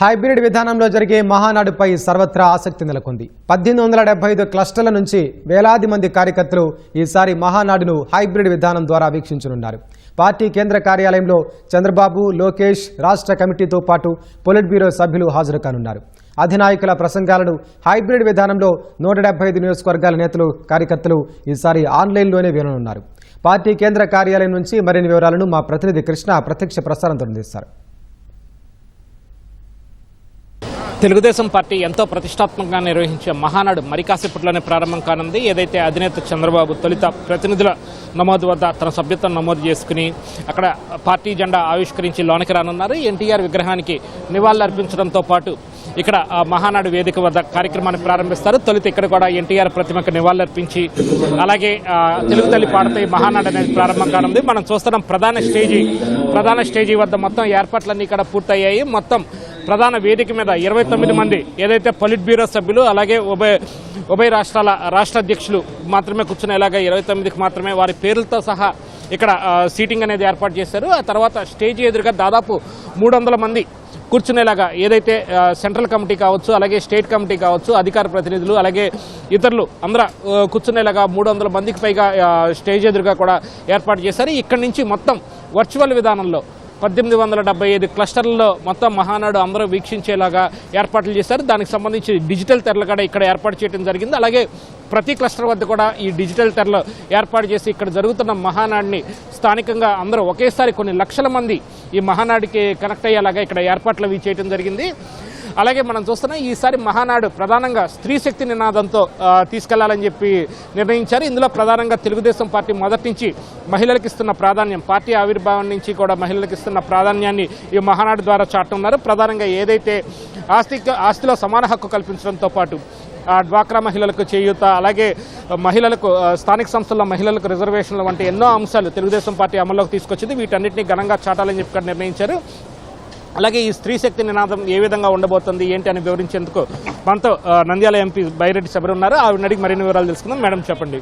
Hybrid విధానంలో జరిగే మహానాడుపై సర్వత్రా ఆసక్తి నెలకొంది. 1875 క్లస్టర్ల నుంచి వేలాది మంది కార్యకర్తలు ఈసారి మహానాడును హైబ్రిడ్ విధానం ద్వారా వీక్షించనున్నారు. పార్టీ కేంద్ర కార్యాలయంలో చంద్రబాబు, లోకేష్, రాష్ట్ర కమిటీతో పాటు పొలిట్ బ్యూరో సభ్యులు హాజరు కానున్నారు. అధినాయకుల ప్రసంగాలను హైబ్రిడ్ విధానంలో 175 నియోజకవర్గాల నేతలు, కార్యకర్తలు ఈసారి ఆన్లైన్లోనే విననున్నారు. పార్టీ కేంద్ర కార్యాలయం నుంచి మరిన్ని వివరాలను మా ప్రతినిధి కృష్ణ ప్రత్యక్ష ప్రసారంతో అందిస్తారు. తెలుగుదేశం పార్టీ ఎంతో ప్రతిష్టాత్మకంగా నిర్వహించే మహానాడు మరి కాసేపట్లోనే ప్రారంభం కానుంది. ఏదైతే అధినేత చంద్రబాబు తొలుత ప్రతినిధుల నమోదు వద్ద తన సభ్యత్వం నమోదు చేసుకుని అక్కడ పార్టీ జెండా ఆవిష్కరించి లోనికి రానున్నారు. ఎన్టీఆర్ విగ్రహానికి నివాళులర్పించడంతో పాటు ఇక్కడ మహానాడు వేదిక వద్ద కార్యక్రమాన్ని ప్రారంభిస్తారు. తొలుత ఇక్కడ కూడా ఎన్టీఆర్ ప్రతిమకు నివాళులర్పించి అలాగే తెలుగు తల్లి పాడతాయి మహానాడు అనేది ప్రారంభం కానుంది. మనం చూస్తున్నాం ప్రధాన స్టేజీ వద్ద మొత్తం ఏర్పాట్లన్నీ ఇక్కడ పూర్తయ్యాయి. మొత్తం ప్రధాన వేదిక మీద 29 మంది ఏదైతే పొలిట్ బ్యూరో సభ్యులు అలాగే ఉభయ రాష్ట్రాల రాష్ట్ర అధ్యక్షులు మాత్రమే కూర్చునేలాగా 29కి మాత్రమే వారి పేర్లతో సహా ఇక్కడ సీటింగ్ అనేది ఏర్పాటు చేశారు. ఆ తర్వాత స్టేజీ ఎదురుగా దాదాపు 300 మంది కూర్చునేలాగా ఏదైతే సెంట్రల్ కమిటీ కావచ్చు, అలాగే స్టేట్ కమిటీ కావచ్చు, అధికార ప్రతినిధులు అలాగే ఇతరులు అందరూ కూర్చునేలాగా 300 మందికి పైగా స్టేజ్ ఎదురుగా కూడా ఏర్పాటు చేశారు. ఇక్కడి నుంచి మొత్తం వర్చువల్ విధానంలో 1875 క్లస్టర్లలో మొత్తం మహానాడు అందరూ వీక్షించేలాగా ఏర్పాట్లు చేశారు. దానికి సంబంధించి డిజిటల్ తెరలు కూడా ఇక్కడ ఏర్పాటు చేయడం జరిగింది. అలాగే ప్రతి క్లస్టర్ వద్ద కూడా ఈ డిజిటల్ తెరలు ఏర్పాటు చేసి ఇక్కడ జరుగుతున్న మహానాడిని స్థానికంగా అందరూ ఒకేసారి కొన్ని లక్షల మంది ఈ మహానాడికి కనెక్ట్ అయ్యేలాగా ఇక్కడ ఏర్పాట్లు అవి చేయడం జరిగింది. అలాగే మనం చూస్తున్నాం ఈసారి మహానాడు ప్రధానంగా స్త్రీ శక్తి నినాదంతో తీసుకెళ్లాలని చెప్పి నిర్ణయించారు. ఇందులో ప్రధానంగా తెలుగుదేశం పార్టీ మొదటి నుంచి మహిళలకు ఇస్తున్న ప్రాధాన్యం, పార్టీ ఆవిర్భావం నుంచి కూడా మహిళలకు ఇస్తున్న ప్రాధాన్యాన్ని ఈ మహానాడు ద్వారా చాటున్నారు. ప్రధానంగా ఏదైతే ఆస్తిలో సమాన హక్కు కల్పించడంతో పాటు డ్వాక్రా మహిళలకు చేయూత, అలాగే మహిళలకు స్థానిక సంస్థల్లో మహిళలకు రిజర్వేషన్లు వంటి ఎన్నో అంశాలు తెలుగుదేశం పార్టీ అమల్లోకి తీసుకొచ్చింది. వీటన్నిటిని ఘనంగా చాటాలని చెప్పి నిర్ణయించారు. అలాగే ఈ స్త్రీ శక్తి నినాదం ఏ విధంగా ఉండబోతుంది ఏంటి అని వివరించేందుకు మనతో నంద్యాల ఎంపీ బైరెడ్డి శబరి ఉన్నారు. ఆవిడ అడిగి మరిన్ని వివరాలు తెలుసుకుందాం. మేడం చెప్పండి,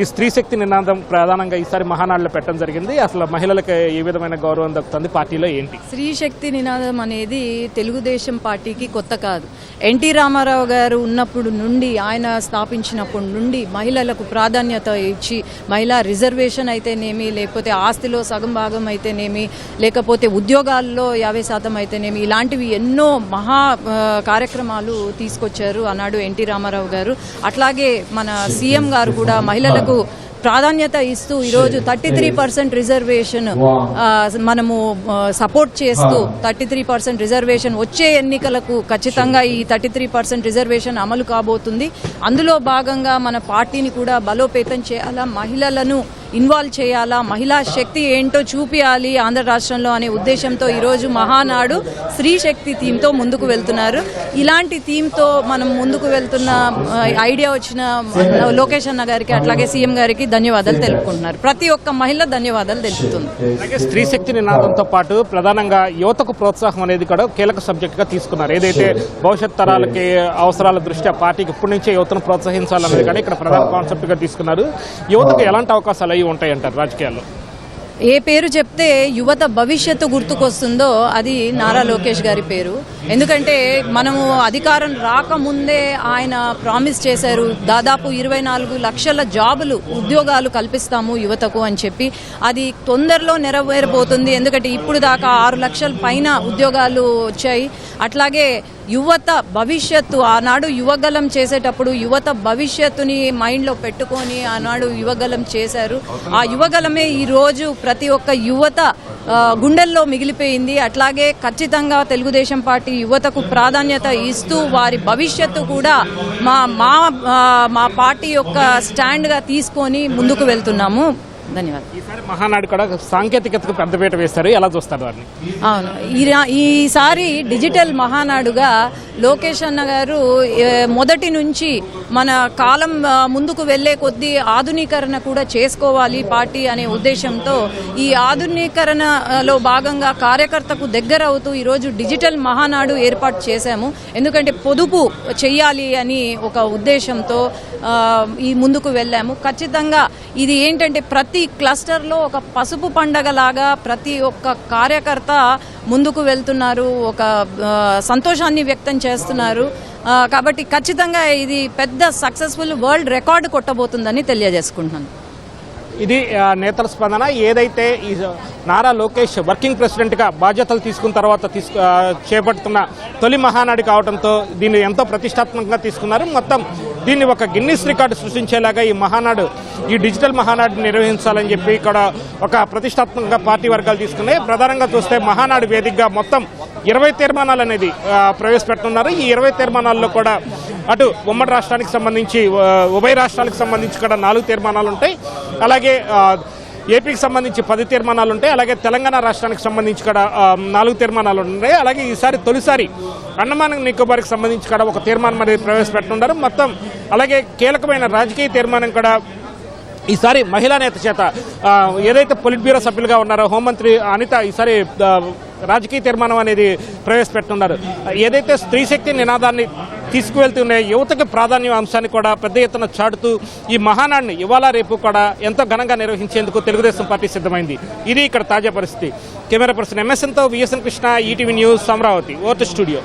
ఈ స్త్రీ శక్తి నినాదం ప్రధానంగా ఈసారి మహానాడులో పెట్టడం జరిగింది. అసలు మహిళలకు ఏ విధమైన గౌరవం దక్కుతుంది, పార్టీలో ఏంటి? స్త్రీ శక్తి నినాదం అనేది తెలుగుదేశం పార్టీకి కొత్త కాదు. ఎన్టీ రామారావు గారు ఉన్నప్పుడు నుండి, ఆయన స్థాపించినప్పటి నుండి మహిళలకు ప్రాధాన్యత ఇచ్చి మహిళా రిజర్వేషన్ అయితేనేమి, లేకపోతే ఆస్తిలో సగం భాగం అయితేనేమి, లేకపోతే ఉద్యోగాల్లో 50% అయితేనేమి, ఇలాంటివి ఎన్నో మహా కార్యక్రమాలు తీసుకొచ్చారు ఆనాడు ఎన్టీ రామారావు గారు. అట్లాగే మన సీఎం గారు కూడా మహిళలకు ప్రాధాన్యత ఇస్తూ ఈరోజు 33% రిజర్వేషన్ మనము సపోర్ట్ చేస్తూ 33% రిజర్వేషన్ వచ్చే ఎన్నికలకు ఖచ్చితంగా ఈ 33% రిజర్వేషన్ అమలు కాబోతుంది. అందులో భాగంగా మన పార్టీని కూడా బలోపేతం చేయాలా, మహిళలను ఇన్వాల్వ్ చేయాలా, మహిళా శక్తి ఏంటో చూపించాలి ఆంధ్ర రాష్ట్రంలో అనే ఉద్దేశంతో ఈరోజు మహానాడు స్త్రీ శక్తి థీమ్తో ముందుకు వెళ్తున్నారు. ఇలాంటి థీమ్తో మనం ముందుకు వెళ్తున్న ఐడియా వచ్చిన లోకేష్ అన్న గారికి అట్లాగే సీఎం గారికి ధన్యవాదాలు తెలుపుకుంటున్నారు. ప్రతి ఒక్క మహిళ ధన్యవాదాలు తెలుపుతుంది. అలాగే స్త్రీ శక్తి నినాదంతో పాటు ప్రధానంగా యువతకు ప్రోత్సాహం అనేది కూడా కీలక సబ్జెక్ట్ గా తీసుకున్నారు. ఏదైతే భవిష్యత్ తరాలకి అవసరాల దృష్ట్యా పార్టీకి ఇప్పటి నుంచే యువతను ప్రోత్సహించాలనేది కానీ ఇక్కడ ప్రధాన కాన్సెప్ట్ గా తీసుకున్నారు. యువతకు ఎలాంటి అవకాశాలు అవి ఉంటాయంటారు రాజకీయాల్లో? ఏ పేరు చెప్తే యువత భవిష్యత్తు గుర్తుకొస్తుందో అది నారా లోకేష్ గారి పేరు. ఎందుకంటే మనము అధికారం రాకముందే ఆయన ప్రామిస్ చేశారు, దాదాపు 24 లక్షల జాబులు, ఉద్యోగాలు కల్పిస్తాము యువతకు అని చెప్పి. అది తొందరలో నెరవేరబోతుంది. ఎందుకంటే ఇప్పుడు దాకా 6 లక్షల పైన ఉద్యోగాలు వచ్చాయి. అట్లాగే యువత భవిష్యత్తు, ఆనాడు యువగలం చేసేటప్పుడు యువత భవిష్యత్తుని మైండ్లో పెట్టుకొని ఆనాడు యువగలం చేశారు. ఆ యువగలమే ఈరోజు ప్రతి ఒక్క యువత గుండెల్లో మిగిలిపోయింది. అట్లాగే ఖచ్చితంగా తెలుగుదేశం పార్టీ యువతకు ప్రాధాన్యత ఇస్తూ వారి భవిష్యత్తు కూడా మా పార్టీ యొక్క స్టాండ్గా తీసుకొని ముందుకు వెళ్తున్నాము. ధన్యవాదాలు. ఈసారి మహానాడు కూడా సాంకేతికతకు పెద్దపీట వేస్తారు, ఎలా చూస్తారు వారిని? అవును, ఈసారి డిజిటల్ మహానాడుగా లోకేష్ అన్న గారు మొదటి నుంచి మన కాలం ముందుకు వెళ్లే కొద్దీ ఆధునీకరణ కూడా చేసుకోవాలి పార్టీ అనే ఉద్దేశంతో ఈ ఆధునీకరణలో భాగంగా కార్యకర్తకు దగ్గర అవుతూ ఈరోజు డిజిటల్ మహానాడు ఏర్పాటు చేశాము. ఎందుకంటే పొదుపు చెయ్యాలి అని ఒక ఉద్దేశంతో ఈ ముందుకు వెళ్ళాము. ఖచ్చితంగా ఇది ఏంటంటే ప్రతి క్లస్టర్లో ఒక పసుపు పండగ లాగా ప్రతి ఒక్క కార్యకర్త ముందుకు వెళ్తున్నారు, ఒక సంతోషాన్ని వ్యక్తం చేస్తున్నారు. కాబట్టి ఖచ్చితంగా ఇది పెద్ద సక్సెస్ఫుల్ వరల్డ్ రికార్డు కొట్టబోతుందని తెలియజేసుకుంటున్నాను. ఇది నేతల స్పందన. ఏదైతే ఈ నారా లోకేష్ వర్కింగ్ ప్రెసిడెంట్గా బాధ్యతలు తీసుకున్న తర్వాత చేపడుతున్న తొలి మహానాడు కావడంతో దీన్ని ఎంతో ప్రతిష్టాత్మకంగా తీసుకున్నారు. మొత్తం దీన్ని ఒక గిన్నిస్ రికార్డు సృష్టించేలాగా ఈ మహానాడు, ఈ డిజిటల్ మహానాడు నిర్వహించాలని చెప్పి ఇక్కడ ఒక ప్రతిష్టాత్మకంగా పార్టీ వర్గాలు తీసుకున్నాయి. ప్రధానంగా చూస్తే మహానాడు వేదికగా మొత్తం 20 తీర్మానాలు అనేది ప్రవేశపెట్టున్నారు. ఈ 20 తీర్మానాల్లో కూడా అటు ఉమ్మడి రాష్ట్రానికి సంబంధించి, ఉభయ రాష్ట్రాలకు సంబంధించి కూడా 4 తీర్మానాలు ఉంటాయి. అలాగే ఏపీకి సంబంధించి 10 తీర్మానాలు ఉంటాయి. అలాగే తెలంగాణ రాష్ట్రానికి సంబంధించి కూడా 4 తీర్మానాలు ఉన్నాయి. అలాగే ఈసారి తొలిసారి అండమాన్ నికోబార్కి సంబంధించి కూడా ఒక తీర్మానం అనేది ప్రవేశపెట్టున్నారు. మొత్తం అలాగే కీలకమైన రాజకీయ తీర్మానం కూడా ఈసారి మహిళా నేత చేత, ఏదైతే పొలిట్ బ్యూరో సభ్యులుగా ఉన్నారో హోంమంత్రి అనిత ఈసారి రాజకీయ తీర్మానం అనేది ప్రవేశపెట్టున్నారు. ఏదైతే స్త్రీ శక్తి నినాదాన్ని తీసుకువెళ్తున్న యువతకి ప్రాధాన్యం అంశాన్ని కూడా పెద్ద ఎత్తున చాటుతూ ఈ మహానాడిని ఇవాళ రేపు కూడా ఎంతో ఘనంగా నిర్వహించేందుకు తెలుగుదేశం పార్టీ సిద్ధమైంది. ఇది ఇక్కడ తాజా పరిస్థితి. కెమెరా పర్సన్ ఎంఎస్ఎన్తో VSN Krishna, ETV news, Amaravati. Over to studio.